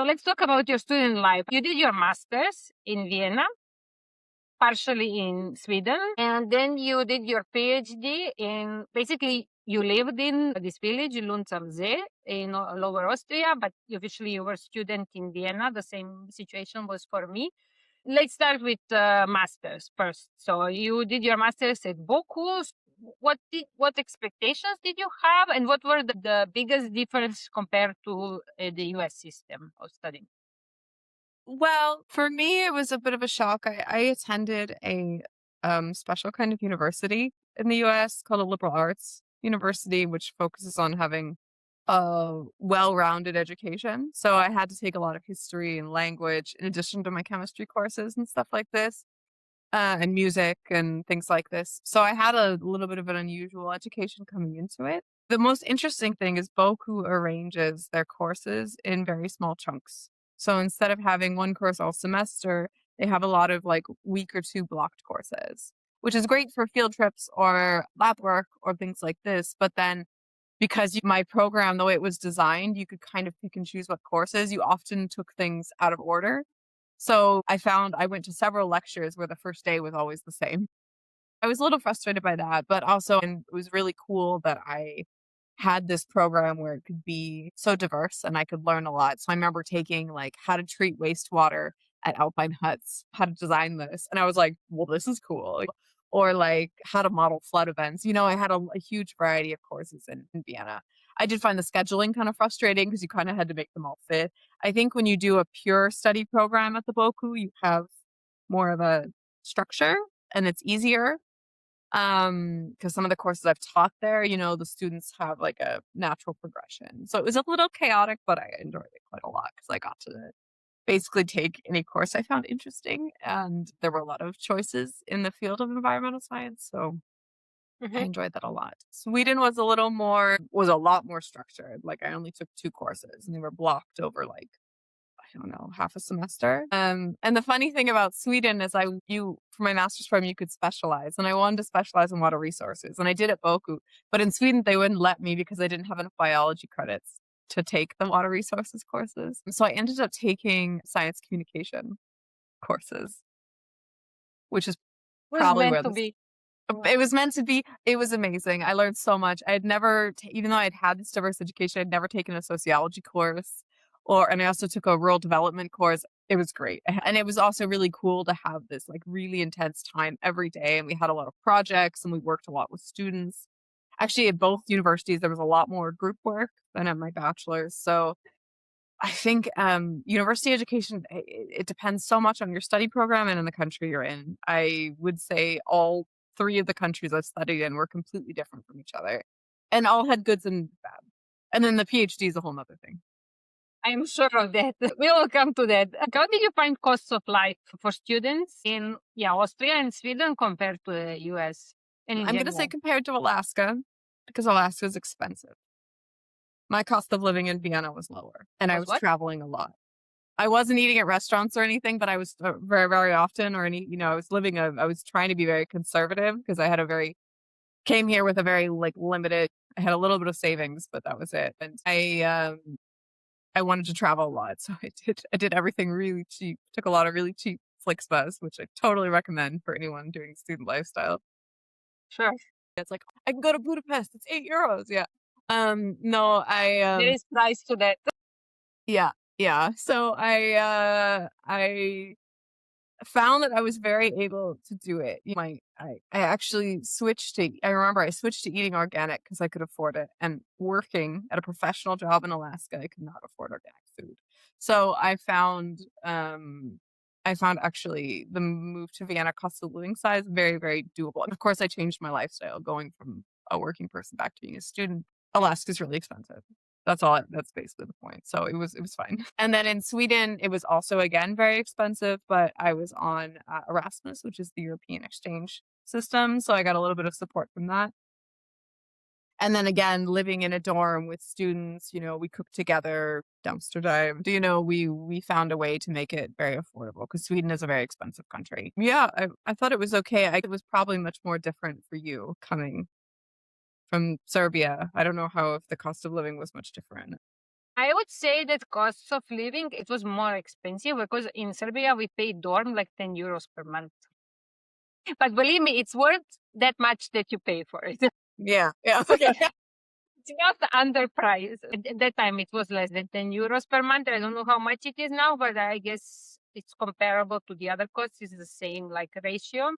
So let's talk about your student life. You did your master's in Vienna, partially in Sweden, and then you did your PhD in, basically you lived in this village, Lunz am See, in Lower Austria, but officially you were a student in Vienna. The same situation was for me. Let's start with masters first. So you did your masters at Boku. What expectations did you have, and what were the biggest difference compared to the US system of studying? Well, for me, it was a bit of a shock. I attended a special kind of university in the US called a liberal arts university, which focuses on having a well-rounded education. So I had to take a lot of history and language in addition to my chemistry courses and stuff like this, and music and things like this. So I had a little bit of an unusual education coming into it. The most interesting thing is Boku arranges their courses in very small chunks. So instead of having one course all semester, they have a lot of like week or two blocked courses, which is great for field trips or lab work or things like this. But then because my program, the way it was designed, you could kind of pick and choose what courses. You often took things out of order. So I found I went to several lectures where the first day was always the same. I was a little frustrated by that, but also and it was really cool that I had this program where it could be so diverse and I could learn a lot. So I remember taking like how to treat wastewater at alpine huts, how to design this. And I was like, well, this is cool. Or like how to model flood events. I had a huge variety of courses in Vienna. I did find the scheduling kind of frustrating because you kind of had to make them all fit. I think when you do a pure study program at the Boku, you have more of a structure and it's easier. Because some of the courses I've taught there, the students have like a natural progression. So it was a little chaotic, but I enjoyed it quite a lot because I got to basically take any course I found interesting. And there were a lot of choices in the field of environmental science. So I Mhm. enjoyed that a lot. Sweden was a lot more structured. Like I only took two courses and they were blocked over like I don't know, half a semester. And the funny thing about Sweden is for my master's program, you could specialize. And I wanted to specialize in water resources. And I did at Boku. But in Sweden, they wouldn't let me because I didn't have enough biology credits to take the water resources courses. And so I ended up taking science communication courses, which is Was probably meant where to this be. it was meant to be. It was amazing. I learned so much. I had never, even though I'd had this diverse education, I'd never taken a sociology course and I also took a rural development course. It was great. And it was also really cool to have this like really intense time every day. And we had a lot of projects and we worked a lot with students. Actually, at both universities, there was a lot more group work than at my bachelor's. So I think university education, it depends so much on your study program and in the country you're in. I would say all three of the countries I've studied in were completely different from each other and all had goods and bad. And then the PhD is a whole nother thing. I'm sure of that. We will come to that. How did you find costs of life for students in Austria and Sweden compared to the US and in I'm going to say general? compared to Alaska, because Alaska is expensive. My cost of living in Vienna was lower and I Was was what? traveling a lot. I wasn't eating at restaurants or anything, but I was very, very often I was trying to be very conservative because came here with a very like limited, I had a little bit of savings, but that was it. And I wanted to travel a lot. So I did everything really cheap, took a lot of really cheap Flixbus, which I totally recommend for anyone doing student lifestyle. Sure. It's like, I can go to Budapest. It's €8. Yeah. No, There is price to that. yeah, yeah. So I found that I was very able to do it. I actually I remember I switched to eating organic because I could afford it and working at a professional job in Alaska, I could not afford organic food. So I found actually the move to Vienna cost of living size very, very doable. And of course I changed my lifestyle going from a working person back to being a student. Alaska's really expensive. That's basically the point. So it was fine. And then in Sweden, it was also again very expensive, but I was on Erasmus, which is the European exchange system. So I got a little bit of support from that. And then again, living in a dorm with students, we cooked together, dumpster dived, we found a way to make it very affordable because Sweden is a very expensive country. Yeah, I thought it was okay. It was probably much more different for you coming from Serbia. I don't know if the cost of living was much different. I would say that costs of living, it was more expensive because in Serbia we pay dorm like 10 euros per month. But believe me, it's worth that much that you pay for it. Yeah. Yeah. Okay. It's not underpriced. At that time, it was less than 10 euros per month. I don't know how much it is now, but I guess it's comparable to the other costs. It's the same like ratio.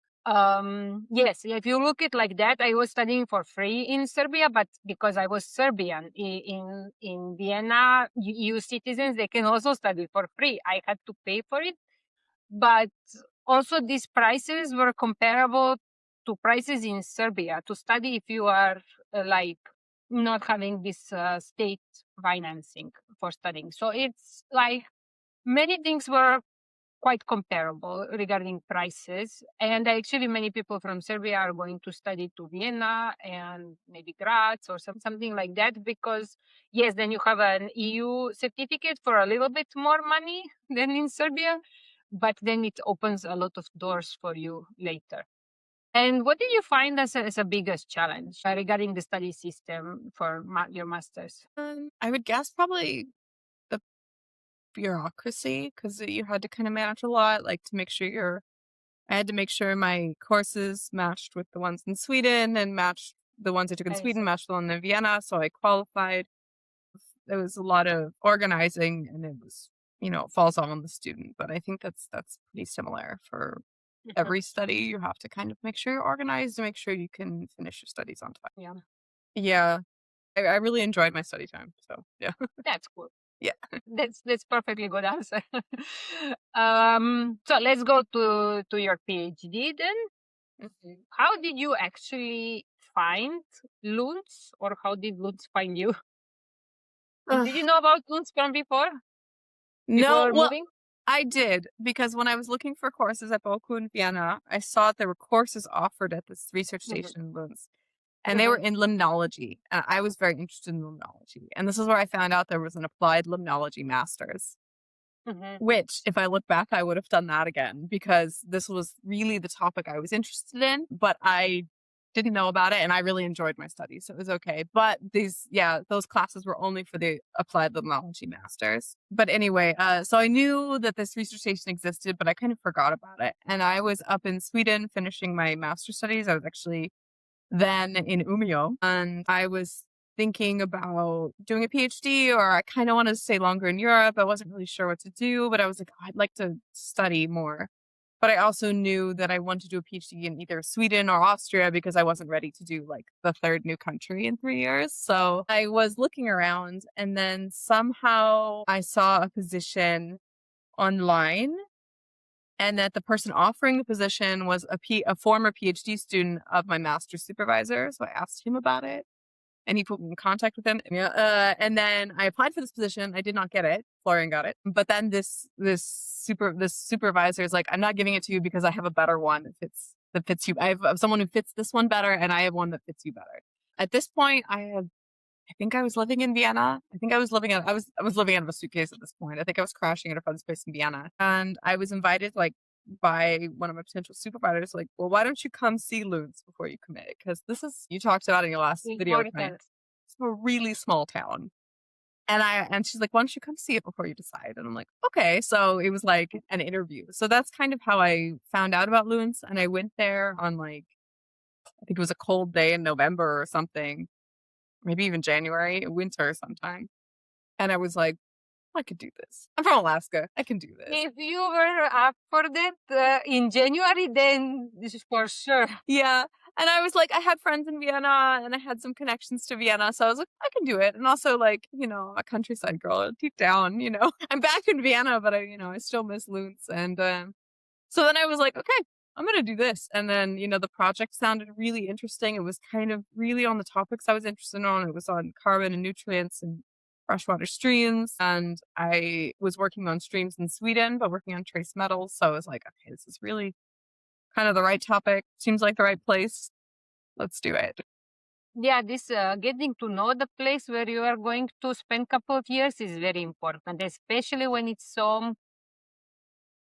Yes, if you look at like that, I was studying for free in Serbia, but because I was Serbian in Vienna, EU citizens, they can also study for free. I had to pay for it, but also these prices were comparable to prices in Serbia to study if you are like not having this state financing for studying. So it's like many things were quite comparable regarding prices. And actually many people from Serbia are going to study to Vienna and maybe Graz or something like that, because yes, then you have an EU certificate for a little bit more money than in Serbia, but then it opens a lot of doors for you later. And what did you find as a biggest challenge regarding the study system for your master's? I would guess probably the bureaucracy, because you had to kind of manage a lot, like to make sure I had to make sure my courses matched with the ones in Sweden and matched the ones I took in I Sweden, see. matched the one in Vienna. So I qualified. There was a lot of organizing, and it was, falls all on the student. But I think that's pretty similar for Mhm. every study. You have to kind of make sure you're organized to make sure you can finish your studies on time. Yeah, Yeah, I really enjoyed my study time. So yeah, that's cool. yeah. That's perfectly good answer. So let's go to your PhD then. Mhm. How did you actually find Lunz, or how did Lunz find you? Did you know about Lunz from No, before well, moving? I did, because when I was looking for courses at Boku in Vienna, I saw there were courses offered at this research Mhm, station in Lunds, and they were mhm, in limnology. And I was very interested in limnology. And this is where I found out there was an applied limnology master's, mhm. which, if I look back, I would have done that again, because this was really the topic I was interested in, but I didn't know about it, and I really enjoyed my studies, so it was okay. But those classes were only for the applied limnology masters. But anyway, so I knew that this research station existed, but I kind of forgot about it. And I was up in Sweden finishing my master's studies. I was actually then in Umeå, and I was thinking about doing a PhD, or I kind of wanted to stay longer in Europe. I wasn't really sure what to do, but I was like, oh, I'd like to study more. But I also knew that I wanted to do a PhD in either Sweden or Austria, because I wasn't ready to do like the third new country in 3 years. So I was looking around, and then somehow I saw a position online, and that the person offering the position was a former PhD student of my master's supervisor. So I asked him about it, and he put me in contact with him. Yeah, and then I applied for this position. I did not get it. Florian got it. But then this supervisor is like, I'm not giving it to you because I have a better one that fits you. I have someone who fits this one better, and I have one that fits you better. At this point, I think I was living in Vienna. I was living out of a suitcase at this point. I think I was crashing at a friend's place in Vienna. And I was invited by one of my potential supervisors, like, well, why don't you come see Lunds before you commit? Because you talked about in your last video, Tania. Important. It's a really small town. And she's like, why don't you come see it before you decide? And I'm like, okay. So it was like an interview. So that's kind of how I found out about Lunds. And I went there on I think it was a cold day in November or something, maybe even January, winter sometime. And I was like, I could do this. I'm from Alaska. I can do this. If you were up for that in January, then this is for sure. Yeah. And I was like, I had friends in Vienna, and I had some connections to Vienna. So I was like, I can do it. And also, like, a countryside girl deep down, I'm back in Vienna, but I still miss Lunds. And so then I was like, okay, I'm going to do this. And then, the project sounded really interesting. It was kind of really on the topics I was interested in. It was on carbon and nutrients and freshwater streams. And I was working on streams in Sweden, but working on trace metals. So I was like, okay, this is really kind of the right topic. Seems like the right place. Let's do it. Yeah, this getting to know the place where you are going to spend couple of years is very important, especially when it's so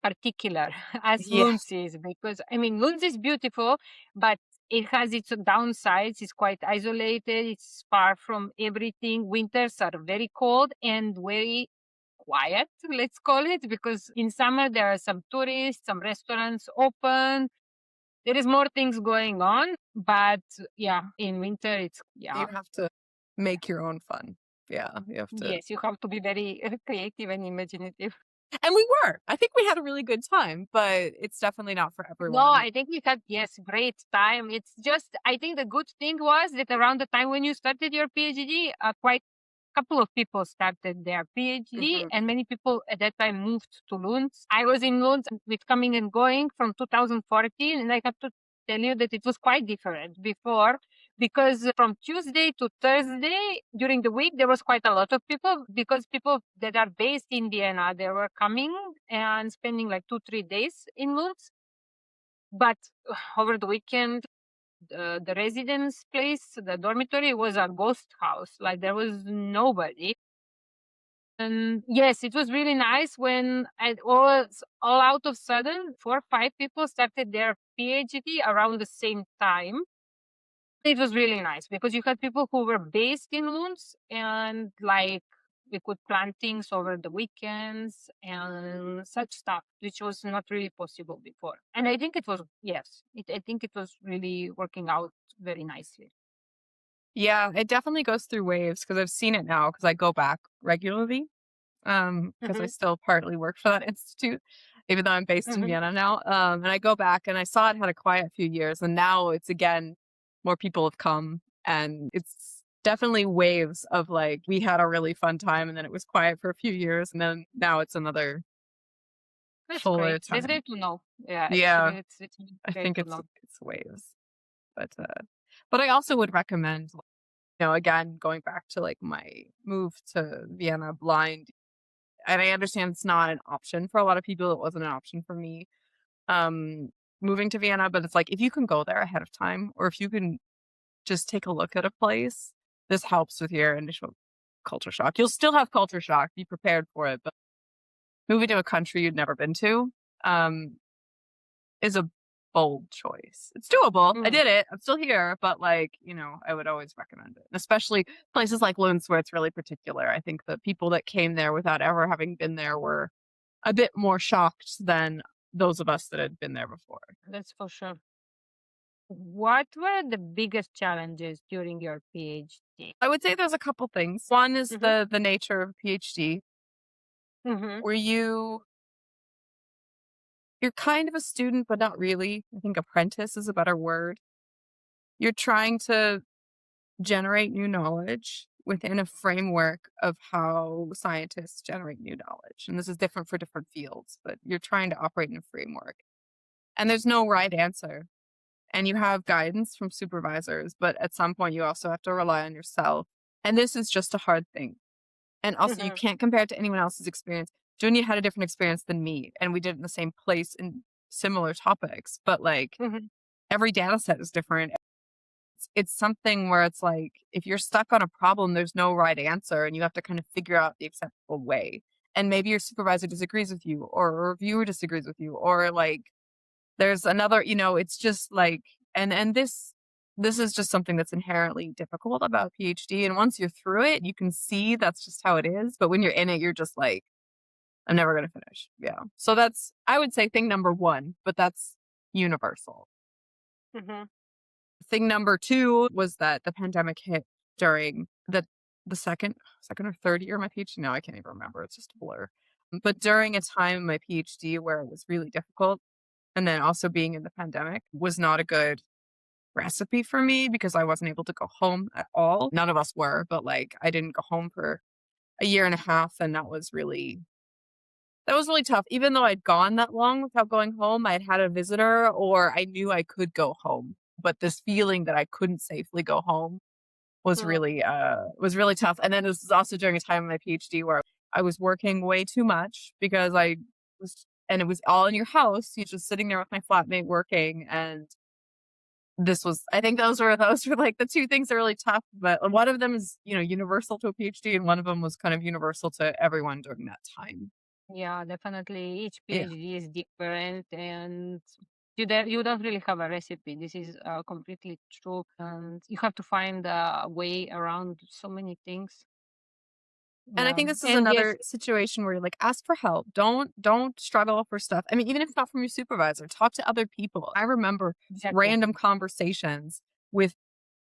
particular as Yeah. Lunds is, because I mean Lunds is beautiful, but It has its downsides. It's quite isolated. It's far from everything. Winters are very cold and very quiet, let's call it, because in summer there are some tourists, some restaurants open. There is more things going on, but yeah, in winter it's You have to make your own fun. Yeah, you have to. yes, you have to be very creative and imaginative. And we were. I think we had a really good time, but it's definitely not for No, everyone. I think we had, yes, great time. It's just, I think the good thing was that around the time when you started your PhD, quite a couple of people started their PhD, and many people at that time moved to Lunz. I was in Lunz with coming and going from 2014, and I have to tell you that it was quite different before, because from Tuesday to Thursday during the week, there was quite a lot of people, because people that are based in Vienna, they were coming and spending like 2-3 days in Lunz. But over the weekend, the residence place, the dormitory was a ghost house. Like there was nobody. And yes, it was really nice when all out of sudden, 4 or 5 people started their PhD around the same time. It was really nice because you had people who were based in Lunds, and like we could plan things over the weekends and such stuff, which was not really possible before. And I think it was, yes, I think it was really working out very nicely. Yeah, it definitely goes through waves because I've seen it now because I go back regularly. Because I Hmm. still partly work for that institute, even though I'm based in Hmm. Vienna now. And I go back and I saw it had a quiet few years, and now it's again more people have come, and it's definitely waves of like we had a really fun time, and then it was quiet for a few years, and then now it's another That's fuller great. That's time. great to know. Yeah, Yeah, actually, it's I great think to know. it's waves, but I also would recommend, again going back to like my move to Vienna blind. And I understand it's not an option for a lot of people. It wasn't an option for me, um, moving to Vienna, but it's like if you can go there ahead of time or if you can just take a look at a place, this helps with your initial culture shock. You'll still have culture shock, be prepared for it, but moving to a country you've never been to, um, is a bold choice. It's doable. I Mm. did it. I'm still here, but like, I would always recommend it. And especially places like Lunds where it's really particular. I think the people that came there without ever having been there were a bit more shocked than those of us that had been there before. That's for sure. What were the biggest challenges during your PhD? I would say there's a couple things. One is Mm-hmm. the nature of a PhD, Mm-hmm. where you're kind of a student, but not really. I think apprentice is a better word. You're trying to generate new knowledge within a framework of how scientists generate new knowledge. And this is different for different fields, but you're trying to operate in a framework. And there's no right answer. And you have guidance from supervisors, but at some point you also have to rely on yourself. And this is just a hard thing. And also, you Mm-hmm. can't compare it to anyone else's experience. Junia had a different experience than me, and we did it in the same place in similar topics, but like Mm-hmm. every data set is different. It's something where it's like if you're stuck on a problem, there's no right answer, and you have to kind of figure out the acceptable way. And maybe your supervisor disagrees with you, or a reviewer disagrees with you, or like there's another, it's just like, and this is just something that's inherently difficult about PhD. And once you're through it, you can see that's just how it is. But when you're in it, you're just like, I'm never going to finish. Yeah. So that's, I would say thing number one, but that's universal. Mm-hmm. Thing number two was that the pandemic hit during the second or third year of my PhD. No, I can't even remember. It's just a blur. But during a time in my PhD where it was really difficult, and then also being in the pandemic was not a good recipe for me because I wasn't able to go home at all. None of us were, but like I didn't go home for a year and a half, and that was really tough. Even though I'd gone that long without going home, I'd had a visitor or I knew I could go home. But this feeling that I couldn't safely go home was really tough. And then this was also during a time in my PhD where I was working way too much because and it was all in your house. You're just sitting there with my flatmate working, and I think those were like the two things that are really tough. But one of them is universal to a PhD, and one of them was kind of universal to everyone during that time. Yeah, definitely. Each Yeah. PhD is different, and You don't really have a recipe. This is completely true. And you have to find a way around so many things. And I Yeah. think this is And yes, another situation where you're like, ask for help. Don't struggle for stuff. I mean, even if it's not from your supervisor, talk to other people. I remember exactly. random conversations with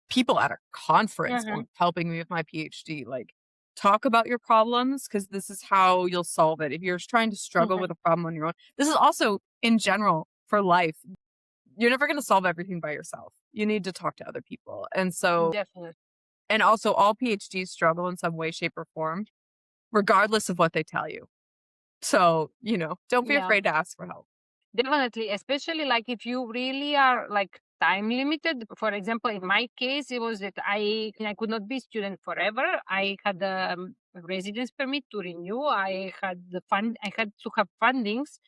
people at a conference Hmm. helping me with my PhD. Like, talk about your problems because this is how you'll solve it. If you're just trying to struggle with Hmm. a problem on your own, this is also in general for life. You're never going to solve everything by yourself. You need to talk to other people. And so, Definitely. and also, all PhDs struggle in some way, shape, or form, regardless of what they tell you. So, don't be Yeah. afraid to ask for help. Definitely, especially like if you really are like time limited. For example, in my case, it was that I could not be student forever. I had a residence permit to renew. I had to have fundings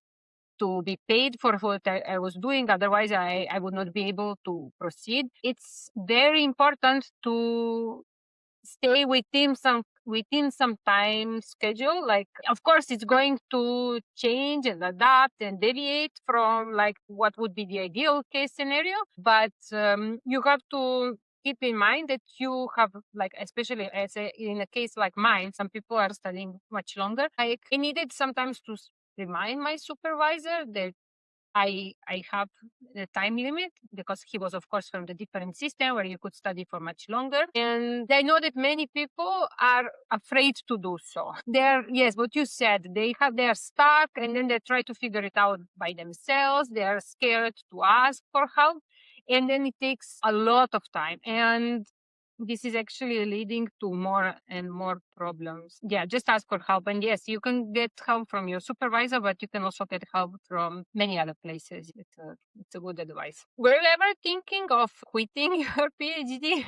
to be paid for what I was doing. Otherwise, I would not be able to proceed. It's very important to stay within some time schedule. Like, of course, it's going to change and adapt and deviate from like what would be the ideal case scenario, but you have to keep in mind that you have, like, especially in a case like mine, some people are studying much longer. I needed sometimes to remind my supervisor that I have the time limit, because he was, of course, from the different system where you could study for much longer. And I know that many people are afraid to do so. They're, yes, what you said, they are stuck and then they try to figure it out by themselves. They are scared to ask for help. And then it takes a lot of time. And this is actually leading to more and more problems. Yeah, just ask for help. And yes, you can get help from your supervisor, but you can also get help from many other places. It's a good advice. Were you ever thinking of quitting your PhD?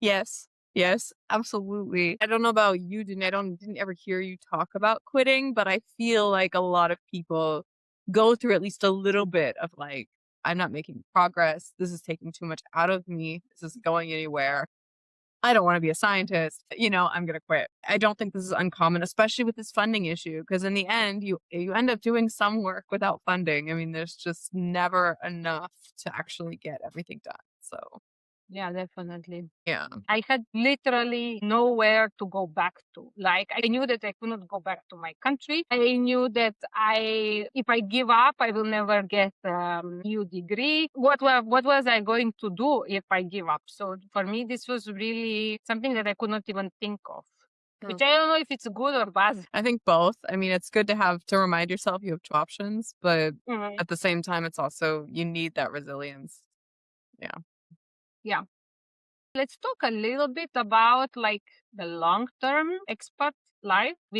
Yes. Yes, absolutely. I don't know about you, didn't ever hear you talk about quitting, but I feel like a lot of people go through at least a little bit of like, I'm not making progress. This is taking too much out of me. This isn't going anywhere. I don't want to be a scientist. I'm going to quit. I don't think this is uncommon, especially with this funding issue, because in the end, you end up doing some work without funding. I mean, there's just never enough to actually get everything done. So, Yeah, definitely. yeah. I had literally nowhere to go back to. Like, I knew that I could not go back to my country. I knew that if I give up, I will never get a new degree. What was I going to do if I give up? So for me, this was really something that I could not even think of. Which I don't know if it's good or bad. I think both. I mean, it's good to have to remind yourself you have two options, but Mhm. at the same time, it's also you need that resilience. Yeah. Yeah. Let's talk a little bit about like the long-term expert life.